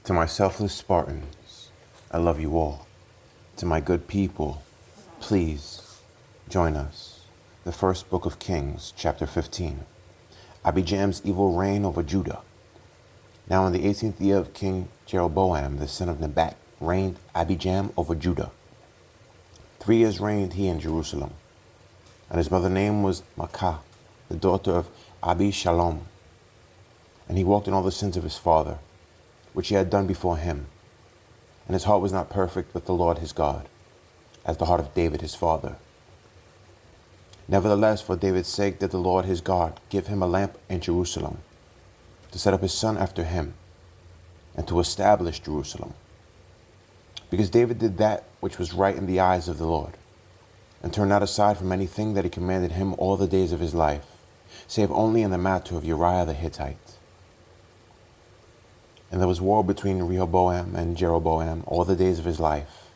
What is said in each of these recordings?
To my selfless Spartans, I love you all. To my good people, please join us. The first book of Kings, chapter 15. Abijam's evil reign over Judah. Now in the 18th year of King Jeroboam, the son of Nebat, reigned Abijam over Judah. 3 years reigned he in Jerusalem. And his mother's name was Maacah, the daughter of Abishalom. And he walked in all the sins of his father, which he had done before him. And his heart was not perfect with the Lord his God, as the heart of David his father. Nevertheless, for David's sake did the Lord his God give him a lamp in Jerusalem, to set up his son after him, and to establish Jerusalem. Because David did that which was right in the eyes of the Lord, and turned not aside from anything that he commanded him all the days of his life, save only in the matter of Uriah the Hittite. And there was war between Rehoboam and Jeroboam all the days of his life.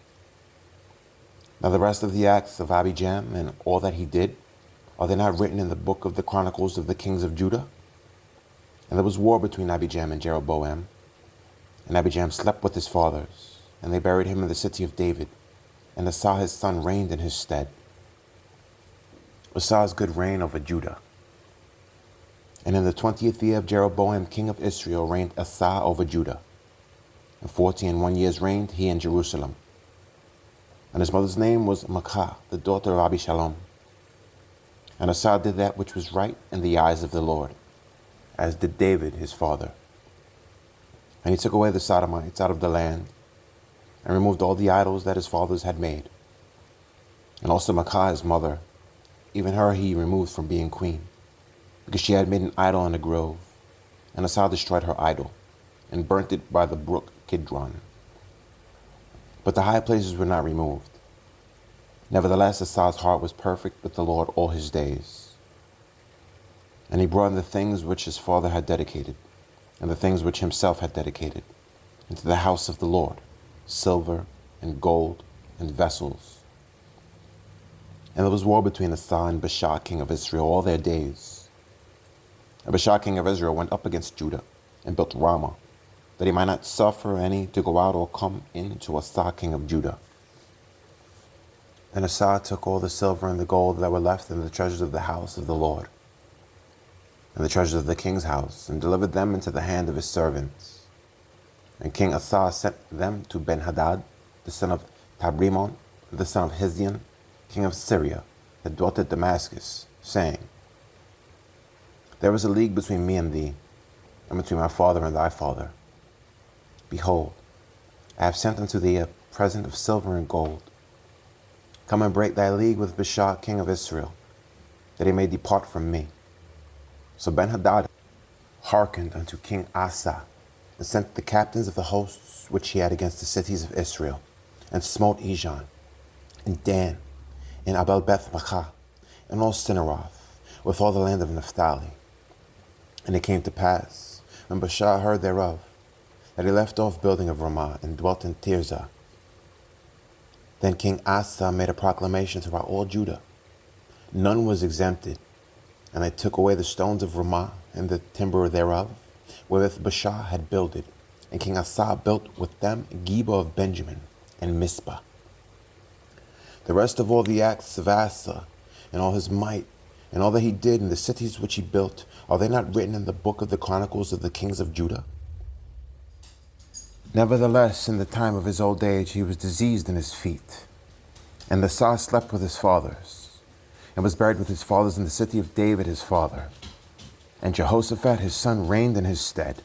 Now the rest of the acts of Abijam and all that he did, are they not written in the book of the Chronicles of the kings of Judah? And there was war between Abijam and Jeroboam. And Abijam slept with his fathers, and they buried him in the city of David, and Asa his son reigned in his stead. Asa's good reign over Judah. And in the 20th year of Jeroboam king of Israel reigned Asa over Judah. And 41 years reigned he in Jerusalem. And his mother's name was Maacah, the daughter of Abishalom. And Asa did that which was right in the eyes of the Lord, as did David his father. And he took away the Sodomites out of the land, and removed all the idols that his fathers had made. And also Maacah his mother, even her he removed from being queen, because she had made an idol in a grove. And Asa destroyed her idol, and burnt it by the brook Kidron. But the high places were not removed. Nevertheless, Asa's heart was perfect with the Lord all his days. And he brought in the things which his father had dedicated, and the things which himself had dedicated, into the house of the Lord, silver and gold and vessels. And there was war between Asa and Baasha king of Israel all their days. And Baasha king of Israel went up against Judah, and built Ramah, that he might not suffer any to go out or come in to Asa king of Judah. And Asa took all the silver and the gold that were left in the treasures of the house of the Lord, and the treasures of the king's house, and delivered them into the hand of his servants. And King Asa sent them to Ben-Hadad, the son of Tabrimon, the son of Hezion, king of Syria, that dwelt at Damascus, saying, There is a league between me and thee, and between my father and thy father. Behold, I have sent unto thee a present of silver and gold. Come and break thy league with Baasha king of Israel, that he may depart from me. So Ben-Hadad hearkened unto King Asa, and sent the captains of the hosts which he had against the cities of Israel, and smote Ijon, and Dan, and Abel-Beth-Maachah, and all Cinneroth, with all the land of Naphtali. And it came to pass, when Baasha heard thereof, that he left off building of Ramah, and dwelt in Tirzah. Then King Asa made a proclamation throughout all Judah. None was exempted, and they took away the stones of Ramah, and the timber thereof, wherewith Baasha had builded. And King Asa built with them Geba of Benjamin, and Mizpah. The rest of all the acts of Asa, and all his might, and all that he did in the cities which he built, are they not written in the book of the Chronicles of the kings of Judah? Nevertheless, in the time of his old age, he was diseased in his feet. And Asa slept with his fathers, and was buried with his fathers in the city of David his father. And Jehoshaphat his son reigned in his stead.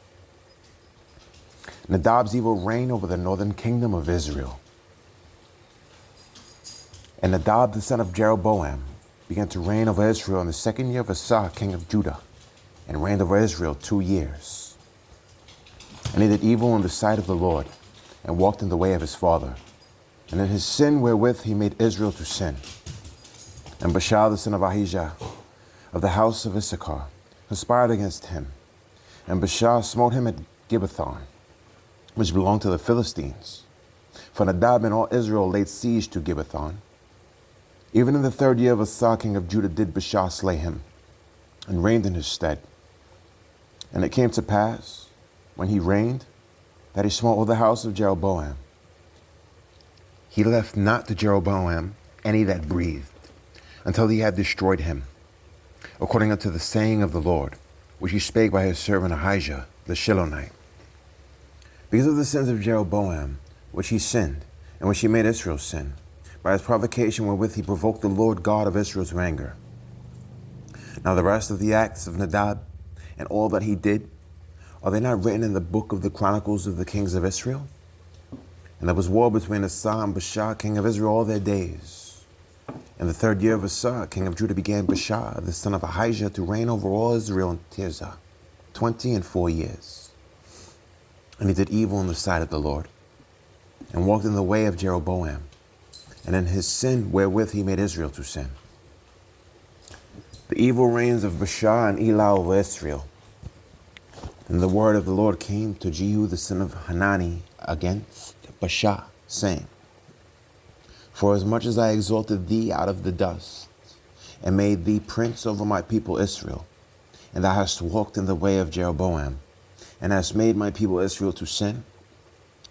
Nadab's evil reign over the northern kingdom of Israel. And Nadab the son of Jeroboam began to reign over Israel in the 2nd year of Asa king of Judah, and reigned over Israel 2 years. And he did evil in the sight of the Lord, and walked in the way of his father, and in his sin wherewith he made Israel to sin. And Baasha the son of Ahijah, of the house of Issachar, conspired against him. And Baasha smote him at Gibbethon, which belonged to the Philistines. For Nadab and all Israel laid siege to Gibbethon. Even in the 3rd year of Asa king of Judah did Baasha slay him, and reigned in his stead. And it came to pass, when he reigned, that he smote all the house of Jeroboam. He left not to Jeroboam any that breathed, until he had destroyed him, according unto the saying of the Lord, which he spake by his servant Ahijah the Shilonite. Because of the sins of Jeroboam, which he sinned, and which he made Israel sin, by his provocation wherewith he provoked the Lord God of Israel to anger. Now the rest of the acts of Nadab, and all that he did, are they not written in the book of the Chronicles of the kings of Israel? And there was war between Asa and Baasha, king of Israel, all their days. In the 3rd year of Asa, king of Judah, began Baasha, the son of Ahijah, to reign over all Israel in Tirzah, 24 years. And he did evil in the sight of the Lord, and walked in the way of Jeroboam, and in his sin wherewith he made Israel to sin. The evil reigns of Baasha and Elah over Israel. And the word of the Lord came to Jehu the son of Hanani against Baasha, saying, Forasmuch as I exalted thee out of the dust, and made thee prince over my people Israel, and thou hast walked in the way of Jeroboam, and hast made my people Israel to sin,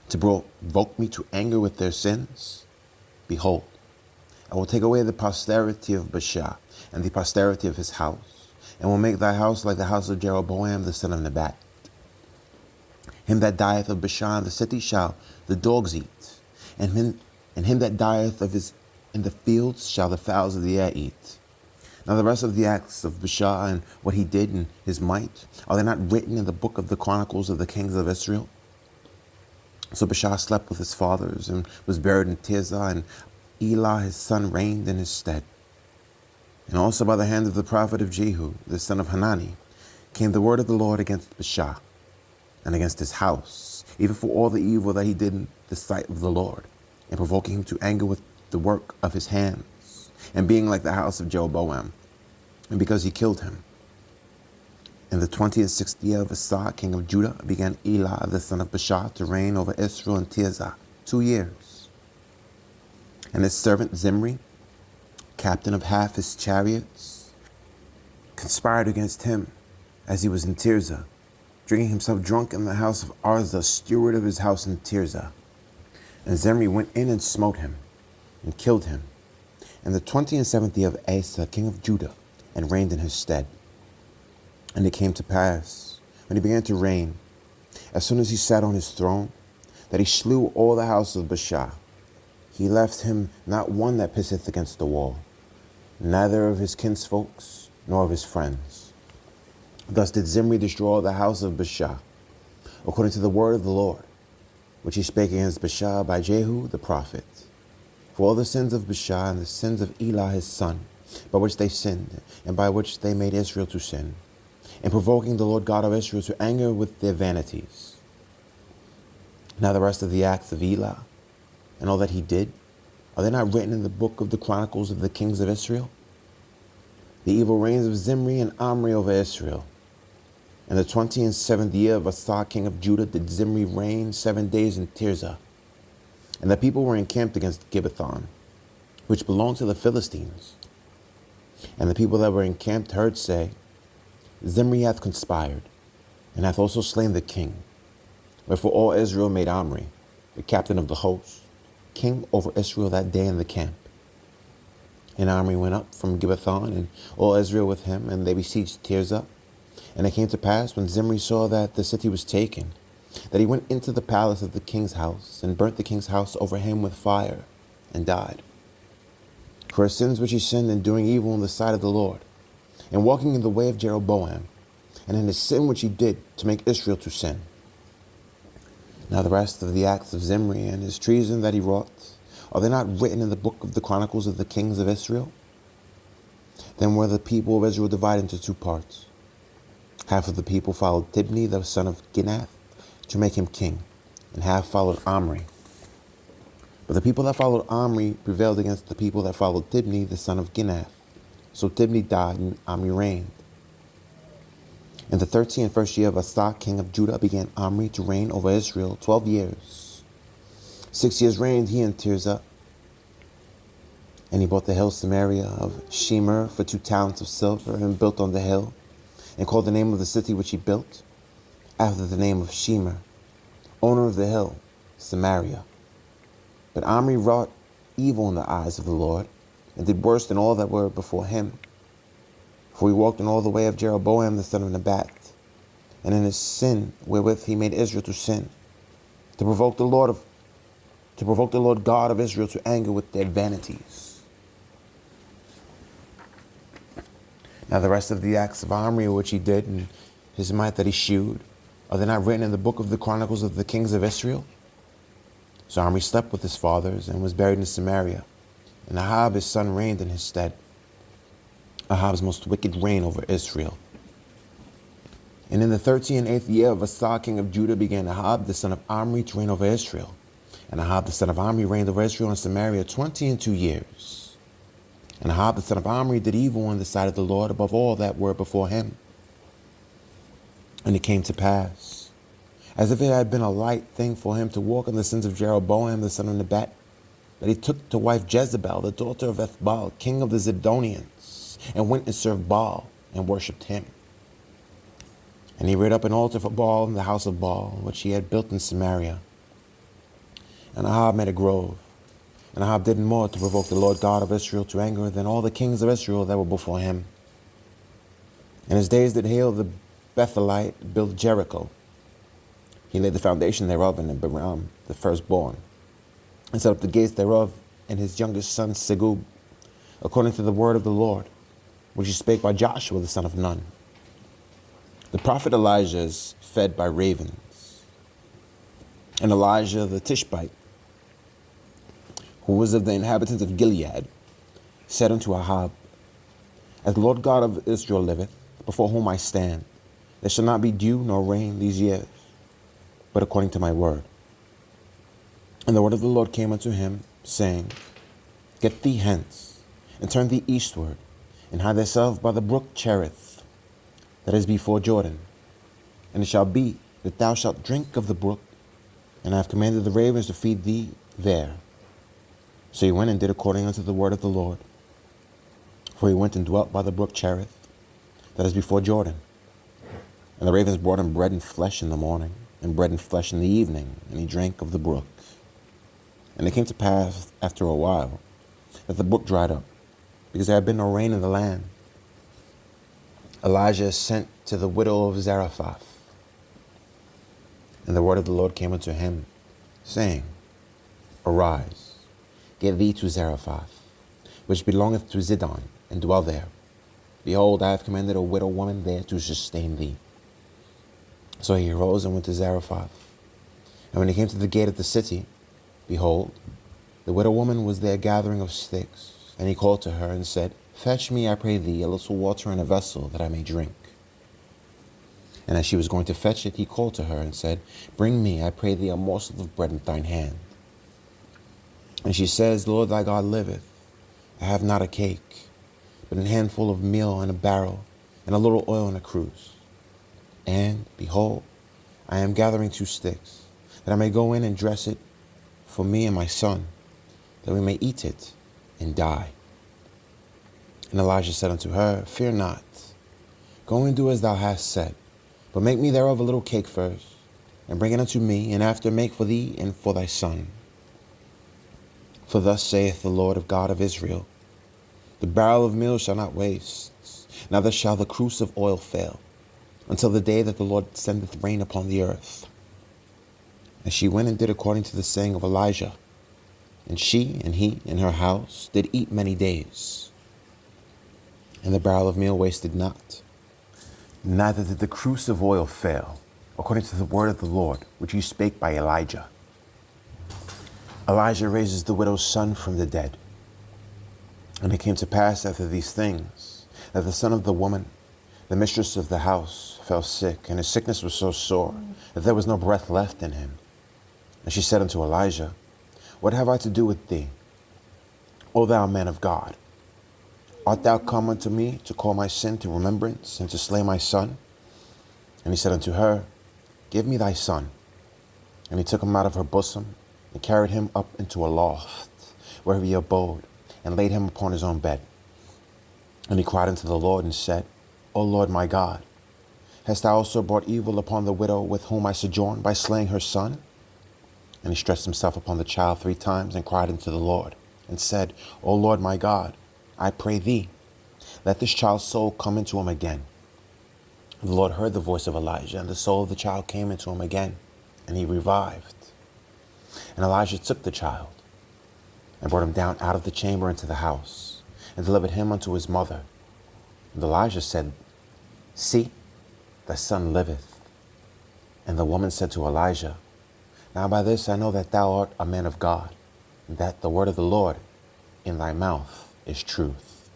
to provoke me to anger with their sins, behold, I will take away the posterity of Baasha, and the posterity of his house, and will make thy house like the house of Jeroboam the son of Nebat. Him that dieth of Baasha in the city shall the dogs eat, and him that dieth of his in the fields shall the fowls of the air eat. Now the rest of the acts of Baasha and what he did in his might, are they not written in the book of the Chronicles of the kings of Israel? So Baasha slept with his fathers, and was buried in Tirzah, and Elah his son reigned in his stead. And also by the hand of the prophet of Jehu, the son of Hanani, came the word of the Lord against Baasha, and against his house, even for all the evil that he did in the sight of the Lord, and provoking him to anger with the work of his hands, and being like the house of Jeroboam, and because he killed him. In the 26th year of Asa, king of Judah, began Elah the son of Baasha to reign over Israel in Tirzah 2 years. And his servant Zimri, captain of half his chariots, conspired against him as he was in Tirzah, drinking himself drunk in the house of Arza, steward of his house in Tirzah. And Zimri went in and smote him, and killed him, in the 27th year of Asa, king of Judah, and reigned in his stead. And it came to pass, when he began to reign, as soon as he sat on his throne, that he slew all the house of Baasha. He left him not one that pisseth against the wall, neither of his kinsfolks, nor of his friends. Thus did Zimri destroy the house of Baasha, according to the word of the Lord, which he spake against Baasha by Jehu the prophet. For all the sins of Baasha and the sins of Elah his son, by which they sinned, and by which they made Israel to sin, and provoking the Lord God of Israel to anger with their vanities. Now the rest of the acts of Elah, and all that he did, are they not written in the book of the Chronicles of the kings of Israel? The evil reigns of Zimri and Omri over Israel. In the 27th year of Asa, king of Judah, did Zimri reign 7 days in Tirzah. And the people were encamped against Gibbethon, which belonged to the Philistines. And the people that were encamped heard say, Zimri hath conspired, and hath also slain the king. Wherefore all Israel made Omri, the captain of the host, king over Israel that day in the camp. And Omri went up from Gibbethon, and all Israel with him, and they besieged Tirzah. And it came to pass, when Zimri saw that the city was taken, that he went into the palace of the king's house, and burnt the king's house over him with fire, and died. For his sins which he sinned in doing evil in the sight of the Lord, and walking in the way of Jeroboam, and in his sin which he did to make Israel to sin. Now the rest of the acts of Zimri and his treason that he wrought, are they not written in the book of the Chronicles of the kings of Israel? Then were the people of Israel divided into 2 parts. Half of the people followed Tibni, the son of Ginath, to make him king, and half followed Omri. But the people that followed Omri prevailed against the people that followed Tibni, the son of Ginath. So Tibni died, and Omri reigned. In the 31st year of Asa, king of Judah, began Omri to reign over Israel 12 years. 6 years reigned he in Tirzah. And he bought the hill Samaria of Shemer for 2 talents of silver, and built on the hill, and called the name of the city which he built, after the name of Shemer, owner of the hill, Samaria. But Omri wrought evil in the eyes of the Lord, and did worse than all that were before him. For he walked in all the way of Jeroboam the son of Nebat, and in his sin wherewith he made Israel to sin, to provoke the Lord God of Israel to anger with their vanities. Now the rest of the acts of Omri which he did, and his might that he shewed, are they not written in the book of the Chronicles of the kings of Israel? So Omri slept with his fathers, and was buried in Samaria, and Ahab his son reigned in his stead. Ahab's most wicked reign over Israel. And in the 38th year of Asa king of Judah began Ahab the son of Omri to reign over Israel. And Ahab the son of Omri reigned over Israel in Samaria 22 years. And Ahab the son of Omri did evil in the sight of the Lord above all that were before him. And it came to pass, as if it had been a light thing for him to walk in the sins of Jeroboam the son of Nebat, that he took to wife Jezebel, the daughter of Ethbaal, king of the Zidonians, and went and served Baal and worshipped him. And he reared up an altar for Baal in the house of Baal, which he had built in Samaria. And Ahab made a grove. And Ahab did more to provoke the Lord God of Israel to anger than all the kings of Israel that were before him. In his days did Hiel the Bethelite build Jericho. He laid the foundation thereof in Abiram, the firstborn, and set up the gates thereof in his youngest son Segub, according to the word of the Lord, which he spake by Joshua the son of Nun. The prophet Elijah is fed by ravens. And Elijah the Tishbite, who was of the inhabitants of Gilead, said unto Ahab, As the Lord God of Israel liveth, before whom I stand, there shall not be dew nor rain these years, but according to my word. And the word of the Lord came unto him, saying, Get thee hence, and turn thee eastward, and hide thyself by the brook Cherith, that is before Jordan. And it shall be that thou shalt drink of the brook, and I have commanded the ravens to feed thee there. So he went and did according unto the word of the Lord. For he went and dwelt by the brook Cherith, that is before Jordan. And the ravens brought him bread and flesh in the morning, and bread and flesh in the evening, and he drank of the brook. And it came to pass after a while that the brook dried up, because there had been no rain in the land. Elijah sent to the widow of Zarephath, and the word of the Lord came unto him, saying, Arise, get thee to Zarephath, which belongeth to Zidon, and dwell there. Behold, I have commanded a widow woman there to sustain thee. So he arose and went to Zarephath. And when he came to the gate of the city, behold, the widow woman was there gathering of sticks. And he called to her and said, Fetch me, I pray thee, a little water in a vessel, that I may drink. And as she was going to fetch it, he called to her and said, Bring me, I pray thee, a morsel of bread in thine hand. And she says, The Lord thy God liveth, I have not a cake, but an handful of meal in a barrel, and a little oil in a cruse. And, behold, I am gathering 2 sticks, that I may go in and dress it for me and my son, that we may eat it and die. And Elijah said unto her, Fear not, go and do as thou hast said, but make me thereof a little cake first, and bring it unto me, and after make for thee and for thy son. For thus saith the Lord of God of Israel, The barrel of meal shall not waste, neither shall the cruse of oil fail, until the day that the Lord sendeth rain upon the earth. And she went and did according to the saying of Elijah. And she and he and her house did eat many days. And the barrel of meal wasted not, neither did the cruse of oil fail, according to the word of the Lord, which he spake by Elijah. Elijah raises the widow's son from the dead. And it came to pass after these things, that the son of the woman, the mistress of the house, fell sick, and his sickness was so sore, that there was no breath left in him. And she said unto Elijah, What have I to do with thee, O thou man of God? Art thou come unto me to call my sin to remembrance, and to slay my son? And he said unto her, Give me thy son. And he took him out of her bosom, and carried him up into a loft, where he abode, and laid him upon his own bed. And he cried unto the Lord, and said, O Lord my God, hast thou also brought evil upon the widow with whom I sojourn, by slaying her son? And he stretched himself upon the child 3 times and cried unto the Lord, and said, O Lord my God, I pray thee, let this child's soul come into him again. And the Lord heard the voice of Elijah, and the soul of the child came into him again, and he revived. And Elijah took the child, and brought him down out of the chamber into the house, and delivered him unto his mother. And Elijah said, See, thy son liveth. And the woman said to Elijah, Now by this I know that thou art a man of God, and that the word of the Lord in thy mouth is truth.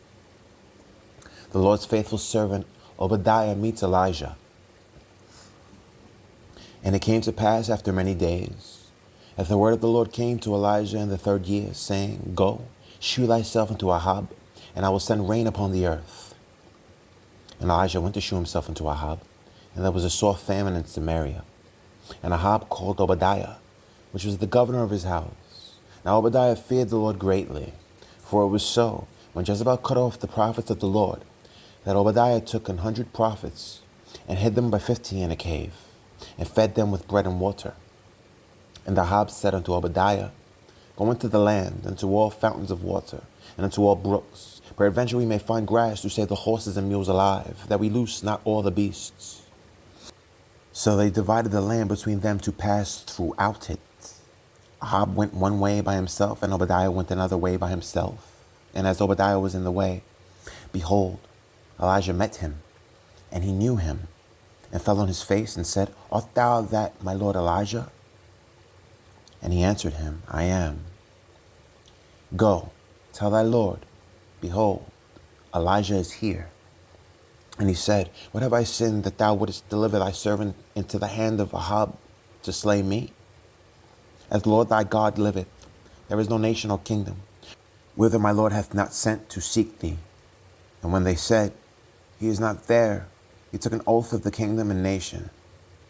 The Lord's faithful servant Obadiah meets Elijah. And it came to pass after many days, that the word of the Lord came to Elijah in the 3rd year, saying, Go, shew thyself unto Ahab, and I will send rain upon the earth. And Elijah went to shew himself unto Ahab, and there was a sore famine in Samaria. And Ahab called Obadiah, which was the governor of his house. Now Obadiah feared the Lord greatly, for it was so, when Jezebel cut off the prophets of the Lord, that Obadiah took 100 prophets, and hid them by 50 in a cave, and fed them with bread and water. And Ahab said unto Obadiah, Go into the land, unto all fountains of water, and unto all brooks. Peradventure we may find grass to save the horses and mules alive, that we loose not all the beasts. So they divided the land between them to pass throughout it. Ahab went one way by himself, and Obadiah went another way by himself. And as Obadiah was in the way, behold, Elijah met him, and he knew him, and fell on his face, and said, Art thou that my lord Elijah? And he answered him, I am. Go, tell thy Lord, behold, Elijah is here. And he said, What have I sinned that thou wouldest deliver thy servant into the hand of Ahab to slay me? As the Lord thy God liveth, there is no nation or kingdom, whither my Lord hath not sent to seek thee. And when they said, He is not there, he took an oath of the kingdom and nation,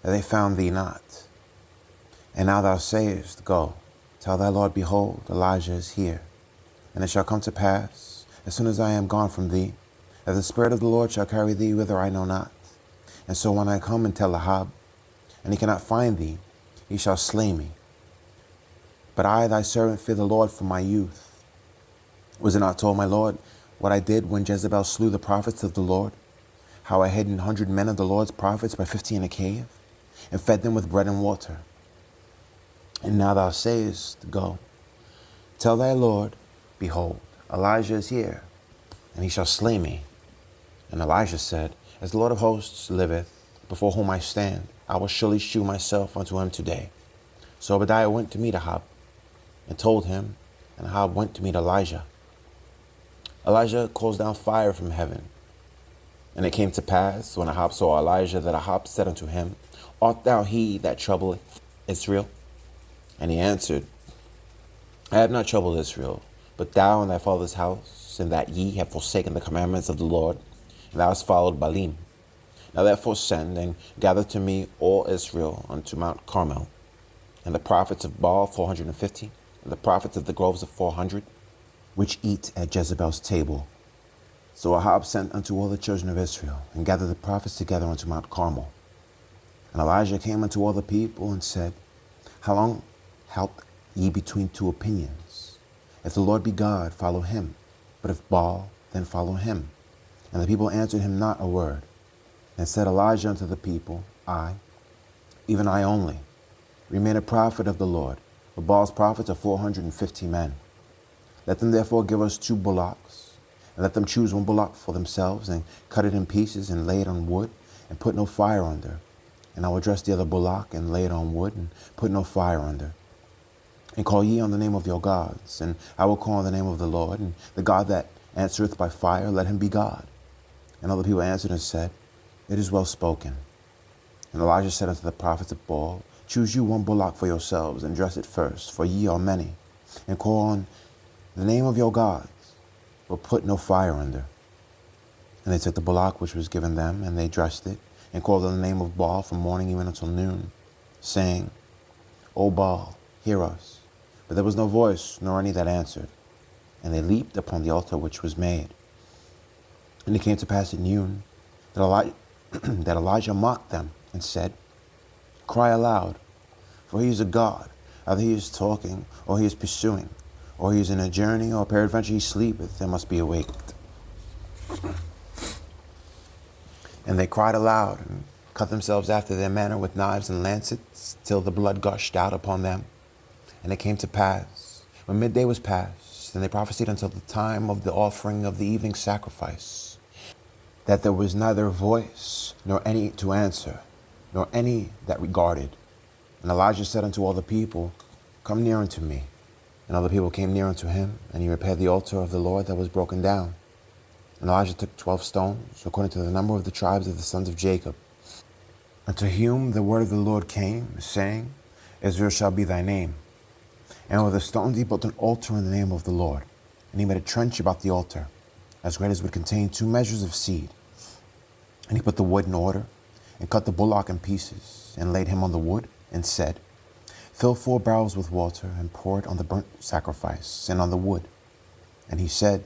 that they found thee not. And now thou sayest, Go, tell thy Lord, behold, Elijah is here. And it shall come to pass, as soon as I am gone from thee, that the Spirit of the Lord shall carry thee whither I know not. And so when I come and tell Ahab, and he cannot find thee, he shall slay me. But I, thy servant, fear the Lord from my youth. Was it not told, my Lord, what I did when Jezebel slew the prophets of the Lord? How I hid 100 men of the Lord's prophets by 50 in a cave, and fed them with bread and water. And now thou sayest, Go, tell thy Lord, behold, Elijah is here, and he shall slay me. And Elijah said, As the Lord of hosts liveth, before whom I stand, I will surely shew myself unto him today. So Obadiah went to meet Ahab, and told him, and Ahab went to meet Elijah. Elijah calls down fire from heaven. And it came to pass, when Ahab saw Elijah, that Ahab said unto him, Art thou he that troubleth Israel? And he answered, I have not troubled Israel, but thou and thy father's house, and that ye have forsaken the commandments of the Lord, and thou hast followed Baalim. Now therefore send, and gather to me all Israel unto Mount Carmel, and the prophets of Baal 450, and the prophets of the groves of 400, which eat at Jezebel's table. So Ahab sent unto all the children of Israel, and gathered the prophets together unto Mount Carmel. And Elijah came unto all the people, and said, How long halt ye between 2 opinions? If the Lord be God, follow him. But if Baal, then follow him. And the people answered him not a word. And said Elijah unto the people, I, even I only, remain a prophet of the Lord, but Baal's prophets are 450 men. Let them therefore give us 2 bullocks, and let them choose 1 bullock for themselves, and cut it in pieces, and lay it on wood, and put no fire under. And I will dress the other bullock, and lay it on wood, and put no fire under. And call ye on the name of your gods, and I will call on the name of the Lord, and the God that answereth by fire, let him be God. And all the people answered and said, It is well spoken. And Elijah said unto the prophets of Baal, Choose you 1 bullock for yourselves, and dress it first, for ye are many, and call on the name of your gods, but put no fire under. And they took the bullock which was given them, and they dressed it, and called on the name of Baal from morning even until noon, saying, O Baal, hear us. But there was no voice, nor any that answered. And they leaped upon the altar which was made. And it came to pass at noon that Elijah mocked them, and said, Cry aloud, for he is a god. either he is talking, or he is pursuing, or he is in a journey, or peradventure he sleepeth, and must be awaked. And they cried aloud, and cut themselves after their manner with knives and lancets, till the blood gushed out upon them. And it came to pass, when midday was past, and they prophesied until the time of the offering of the evening sacrifice, that there was neither voice, nor any to answer, nor any that regarded. And Elijah said unto all the people, Come near unto me. And all the people came near unto him, and he repaired the altar of the Lord that was broken down. And Elijah took 12 stones, according to the number of the tribes of the sons of Jacob, unto whom the word of the Lord came, saying, Israel shall be thy name. And with the stones he built an altar in the name of the Lord. And he made a trench about the altar, as great as would contain 2 measures of seed. And he put the wood in order, and cut the bullock in pieces, and laid him on the wood, and said, Fill 4 barrels with water, and pour it on the burnt sacrifice, and on the wood. And he said,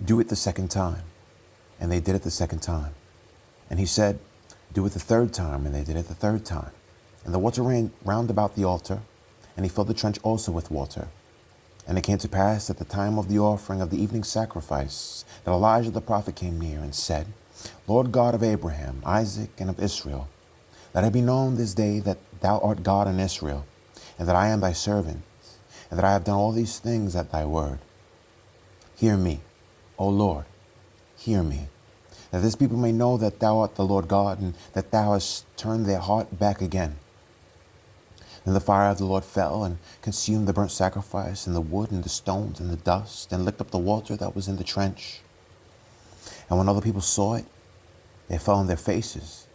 Do it the second time. And they did it the second time. And he said, Do it the third time. And they did it the third time. And the water ran round about the altar, and he filled the trench also with water. And it came to pass at the time of the offering of the evening sacrifice, that Elijah the prophet came near, and said, Lord God of Abraham, Isaac, and of Israel, let it be known this day that thou art God in Israel, and that I am thy servant, and that I have done all these things at thy word. Hear me, O Lord, hear me, that this people may know that thou art the Lord God, and that thou hast turned their heart back again. Then the fire of the Lord fell, and consumed the burnt sacrifice, and the wood, and the stones, and the dust, and licked up the water that was in the trench. And when all the people saw it, they fell on their faces.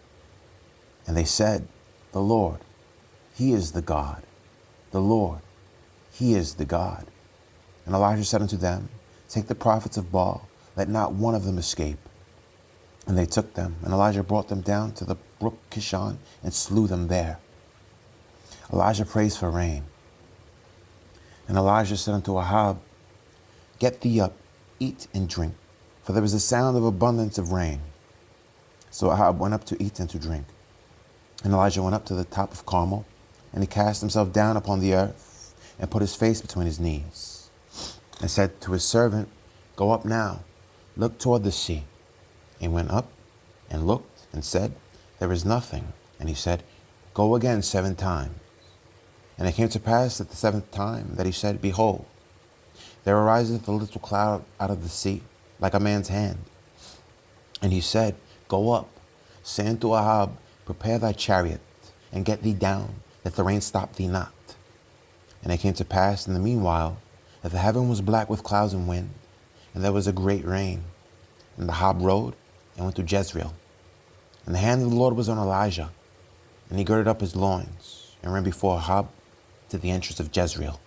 And they said, The Lord, he is the God. The Lord, he is the God. And Elijah said unto them, Take the prophets of Baal, let not one of them escape. And they took them, and Elijah brought them down to the brook Kishon, and slew them there. Elijah prays for rain. And Elijah said unto Ahab, Get thee up, eat and drink, for there is a sound of abundance of rain. So Ahab went up to eat and to drink. And Elijah went up to the top of Carmel, and he cast himself down upon the earth, and put his face between his knees, and said to his servant, Go up now, look toward the sea. He went up, and looked, and said, There is nothing. And he said, Go again 7 times. And it came to pass at the 7th time that he said, Behold, there ariseth a little cloud out of the sea, like a man's hand. And he said, Go up, say unto Ahab, Prepare thy chariot, and get thee down, that the rain stop thee not. And it came to pass in the meanwhile, that the heaven was black with clouds and wind, and there was a great rain. And Ahab rode, and went to Jezreel. And the hand of the Lord was on Elijah, and he girded up his loins, and ran before Ahab to the entrance of Jezreel.